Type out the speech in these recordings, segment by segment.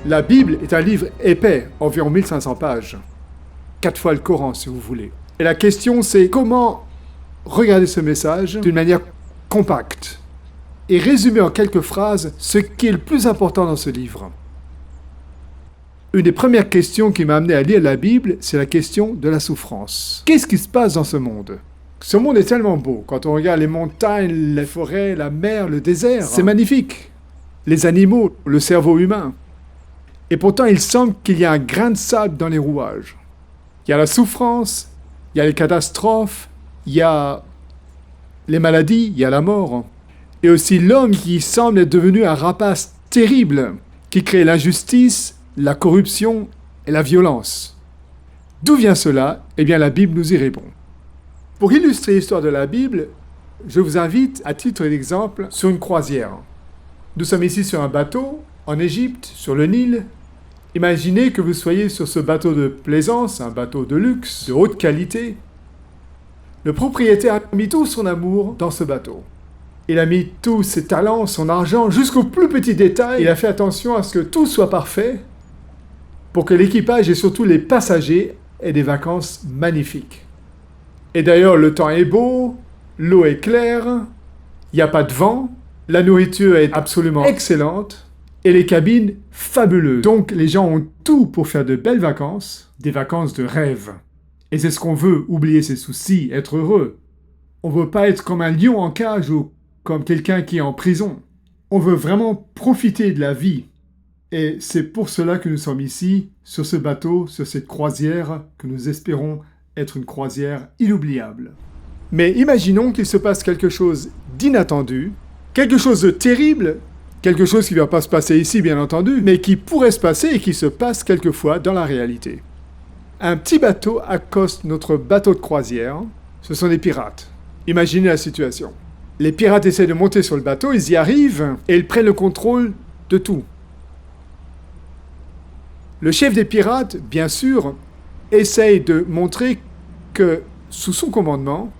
La Bible est un livre épais, environ 1500 pages. 4 fois le Coran, si vous voulez. Et la question, c'est comment regarder ce message d'une manière compacte et résumer en quelques phrases ce qui est le plus important dans ce livre. Une des premières questions qui m'a amené à lire la Bible, c'est la question de la souffrance. Qu'est-ce qui se passe dans ce monde? Ce monde est tellement beau. Quand on regarde les montagnes, les forêts, la mer, le désert, c'est magnifique. Les animaux, le cerveau humain. Et pourtant, il semble qu'il y a un grain de sable dans les rouages. Il y a la souffrance, il y a les catastrophes, il y a les maladies, il y a la mort. Et aussi l'homme qui semble être devenu un rapace terrible, qui crée l'injustice, la corruption et la violence. D'où vient cela? Eh bien, la Bible nous y répond. Pour illustrer l'histoire de la Bible, je vous invite, à titre d'exemple, sur une croisière. Nous sommes ici sur un bateau, en Égypte, sur le Nil. Imaginez que vous soyez sur ce bateau de plaisance, un bateau de luxe, de haute qualité. Le propriétaire a mis tout son amour dans ce bateau. Il a mis tous ses talents, son argent, jusqu'au plus petit détail. Il a fait attention à ce que tout soit parfait pour que l'équipage et surtout les passagers aient des vacances magnifiques. Et d'ailleurs, le temps est beau, l'eau est claire, il n'y a pas de vent, la nourriture est absolument excellente et les cabines fabuleuses. Donc, les gens ont tout pour faire de belles vacances, des vacances de rêve. Et c'est ce qu'on veut, oublier ses soucis, être heureux. On ne veut pas être comme un lion en cage ou comme quelqu'un qui est en prison. On veut vraiment profiter de la vie. Et c'est pour cela que nous sommes ici, sur ce bateau, sur cette croisière, que nous espérons être une croisière inoubliable. Mais imaginons qu'il se passe quelque chose d'inattendu, quelque chose de terrible, quelque chose qui ne va pas se passer ici, bien entendu, mais qui pourrait se passer et qui se passe quelquefois dans la réalité. Un petit bateau accoste notre bateau de croisière. Ce sont des pirates. Imaginez la situation. Les pirates essaient de monter sur le bateau, ils y arrivent et ils prennent le contrôle de tout. Le chef des pirates, bien sûr, essaye de montrer que, sous son commandement,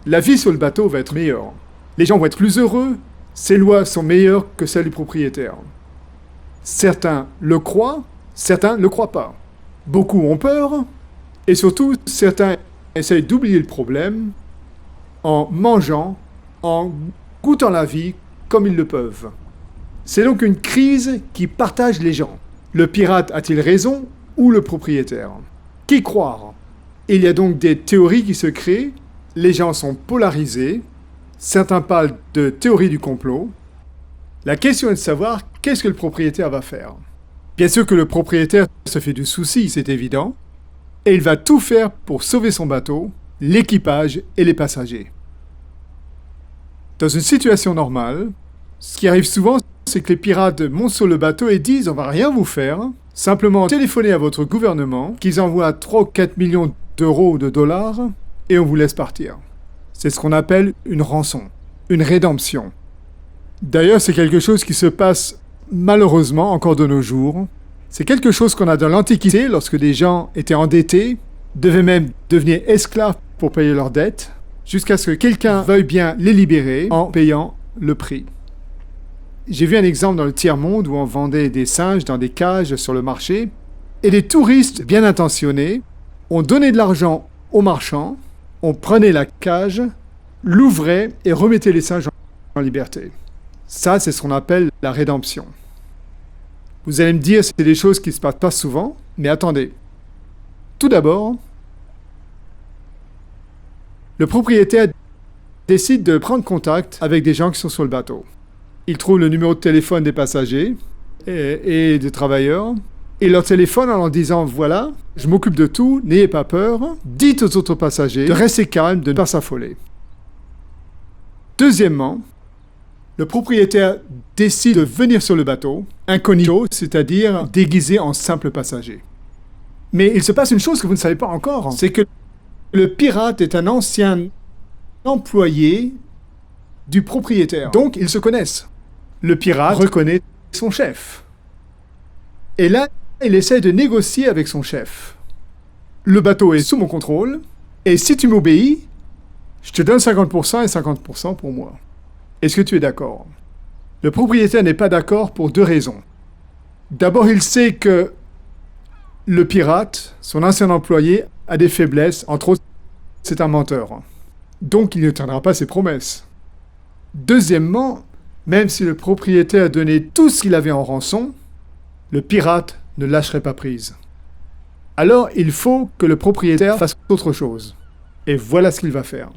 la vie sur le bateau va être meilleure. Les gens vont être plus heureux, ces lois sont meilleures que celles du propriétaire. Certains le croient, certains ne le croient pas. Beaucoup ont peur, et surtout, certains essayent d'oublier le problème en mangeant, en goûtant la vie comme ils le peuvent. C'est donc une crise qui partage les gens. Le pirate a-t-il raison ou le propriétaire? Qui croire? Il y a donc des théories qui se créent, les gens sont polarisés, certains parlent de théorie du complot. La question est de savoir qu'est-ce que le propriétaire va faire. Bien sûr que le propriétaire se fait du souci, c'est évident, et il va tout faire pour sauver son bateau, l'équipage et les passagers. Dans une situation normale, ce qui arrive souvent, c'est que les pirates montent sur le bateau et disent « on va rien vous faire, simplement téléphoner à votre gouvernement, qu'ils envoient 3 ou 4 millions d'euros ou de dollars, et on vous laisse partir ». C'est ce qu'on appelle une rançon, une rédemption. D'ailleurs, c'est quelque chose qui se passe malheureusement encore de nos jours. C'est quelque chose qu'on a dans l'Antiquité, lorsque des gens étaient endettés, devaient même devenir esclaves pour payer leurs dettes, jusqu'à ce que quelqu'un veuille bien les libérer en payant le prix. J'ai vu un exemple dans le tiers-monde où on vendait des singes dans des cages sur le marché, et des touristes bien intentionnés ont donné de l'argent aux marchands, on prenait la cage, l'ouvrait et remettait les singes en liberté. Ça, c'est ce qu'on appelle la rédemption. Vous allez me dire, c'est des choses qui ne se passent pas souvent, mais attendez. Tout d'abord, le propriétaire décide de prendre contact avec des gens qui sont sur le bateau. Il trouve le numéro de téléphone des passagers et des travailleurs. Il leur téléphone en leur disant « Voilà, je m'occupe de tout, n'ayez pas peur. Dites aux autres passagers de rester calmes, de ne pas s'affoler. » Deuxièmement, le propriétaire décide de venir sur le bateau, incognito, c'est-à-dire déguisé en simple passager. Mais il se passe une chose que vous ne savez pas encore, c'est que le pirate est un ancien employé du propriétaire. Donc, ils se connaissent. Le pirate reconnaît son chef. Et là, il essaie de négocier avec son chef. Le bateau est sous mon contrôle, et si tu m'obéis, je te donne 50% et 50% pour moi. Est-ce que tu es d'accord? Le propriétaire n'est pas d'accord pour 2 raisons. D'abord, il sait que le pirate, son ancien employé, a des faiblesses. Entre autres, c'est un menteur. Donc, il ne tiendra pas ses promesses. Deuxièmement, même si le propriétaire a donné tout ce qu'il avait en rançon, le pirate ne lâcherait pas prise. Alors, il faut que le propriétaire fasse autre chose. Et voilà ce qu'il va faire.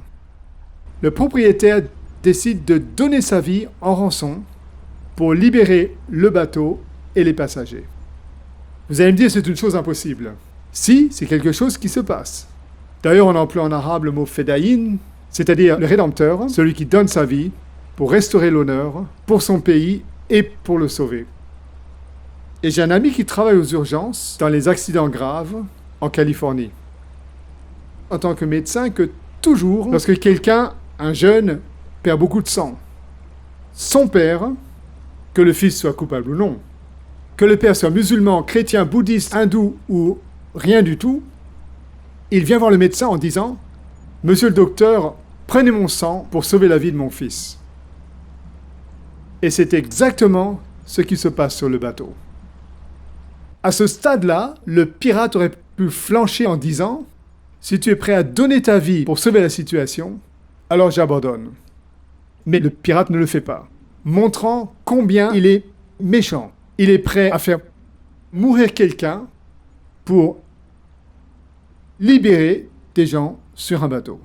Le propriétaire décide de donner sa vie en rançon pour libérer le bateau et les passagers. Vous allez me dire, c'est une chose impossible. Si, c'est quelque chose qui se passe. D'ailleurs, on emploie en arabe le mot fedaïn, c'est-à-dire le rédempteur, celui qui donne sa vie pour restaurer l'honneur, pour son pays et pour le sauver. Et j'ai un ami qui travaille aux urgences dans les accidents graves en Californie. En tant que médecin, que toujours, lorsque quelqu'un, un jeune, perd beaucoup de sang, son père, que le fils soit coupable ou non, que le père soit musulman, chrétien, bouddhiste, hindou ou rien du tout, il vient voir le médecin en disant « Monsieur le docteur, prenez mon sang pour sauver la vie de mon fils. » Et c'est exactement ce qui se passe sur le bateau. À ce stade-là, le pirate aurait pu flancher en disant « Si tu es prêt à donner ta vie pour sauver la situation, alors j'abandonne. » Mais le pirate ne le fait pas, montrant combien il est méchant. Il est prêt à faire mourir quelqu'un pour libérer des gens sur un bateau.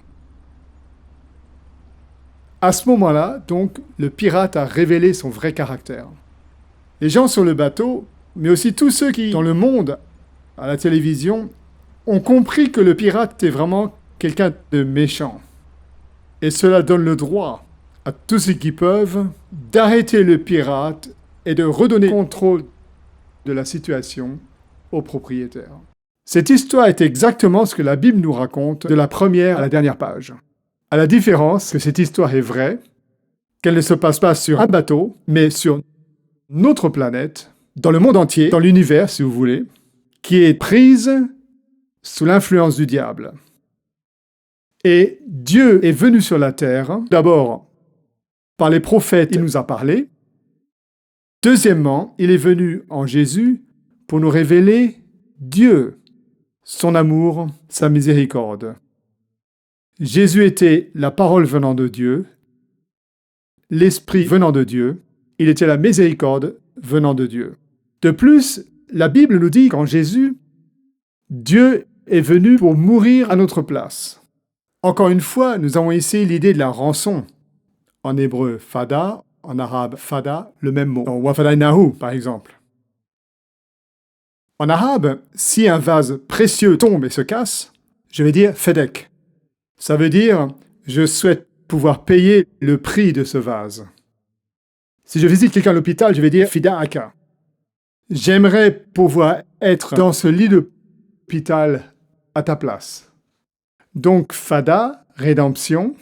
À ce moment-là, donc, le pirate a révélé son vrai caractère. Les gens sur le bateau, mais aussi tous ceux qui, dans le monde, à la télévision, ont compris que le pirate est vraiment quelqu'un de méchant. Et cela donne le droit à tous ceux qui peuvent d'arrêter le pirate et de redonner le contrôle de la situation au propriétaire. Cette histoire est exactement ce que la Bible nous raconte de la première à la dernière page. À la différence que cette histoire est vraie, qu'elle ne se passe pas sur un bateau, mais sur notre planète, dans le monde entier, dans l'univers si vous voulez, qui est prise sous l'influence du diable. Et Dieu est venu sur la terre, d'abord par les prophètes, il nous a parlé. Deuxièmement, il est venu en Jésus pour nous révéler Dieu, son amour, sa miséricorde. Jésus était la parole venant de Dieu, l'Esprit venant de Dieu, il était la miséricorde venant de Dieu. De plus, la Bible nous dit qu'en Jésus, Dieu est venu pour mourir à notre place. Encore une fois, nous avons ici l'idée de la rançon. En hébreu, fada, en arabe, fada, le même mot. Dans wafadainahu, par exemple. En arabe, si un vase précieux tombe et se casse, je vais dire fedek. Ça veut dire je souhaite pouvoir payer le prix de ce vase. Si je visite quelqu'un à l'hôpital, je vais dire fidaaka. J'aimerais pouvoir être dans ce lit d'hôpital à ta place. Donc fada, rédemption,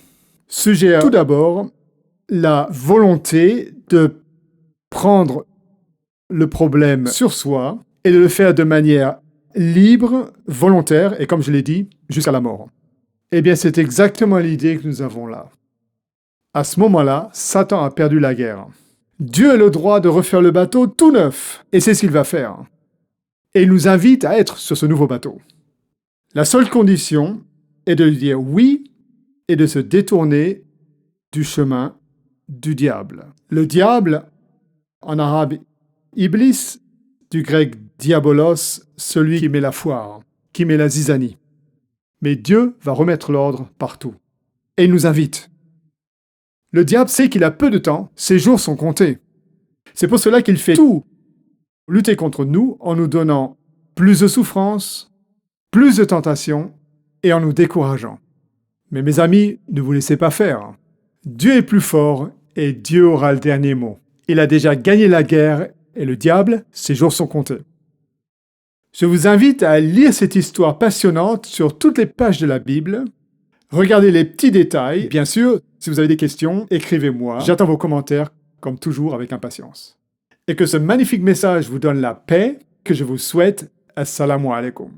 suggère tout d'abord la volonté de prendre le problème sur soi et de le faire de manière libre, volontaire et, comme je l'ai dit, jusqu'à la mort. Eh bien, c'est exactement l'idée que nous avons là. À ce moment-là, Satan a perdu la guerre. Dieu a le droit de refaire le bateau tout neuf, et c'est ce qu'il va faire. Et il nous invite à être sur ce nouveau bateau. La seule condition est de lui dire oui et de se détourner du chemin du diable. Le diable, en arabe, Iblis, du grec diabolos, celui qui met la foire, qui met la zizanie. Mais Dieu va remettre l'ordre partout. Et il nous invite. Le diable sait qu'il a peu de temps, ses jours sont comptés. C'est pour cela qu'il fait tout pour lutter contre nous en nous donnant plus de souffrance, plus de tentations et en nous décourageant. Mais mes amis, ne vous laissez pas faire. Dieu est plus fort et Dieu aura le dernier mot. Il a déjà gagné la guerre et le diable, ses jours sont comptés. Je vous invite à lire cette histoire passionnante sur toutes les pages de la Bible. Regardez les petits détails. Bien sûr, si vous avez des questions, écrivez-moi. J'attends vos commentaires, comme toujours, avec impatience. Et que ce magnifique message vous donne la paix que je vous souhaite. Assalamu alaikum.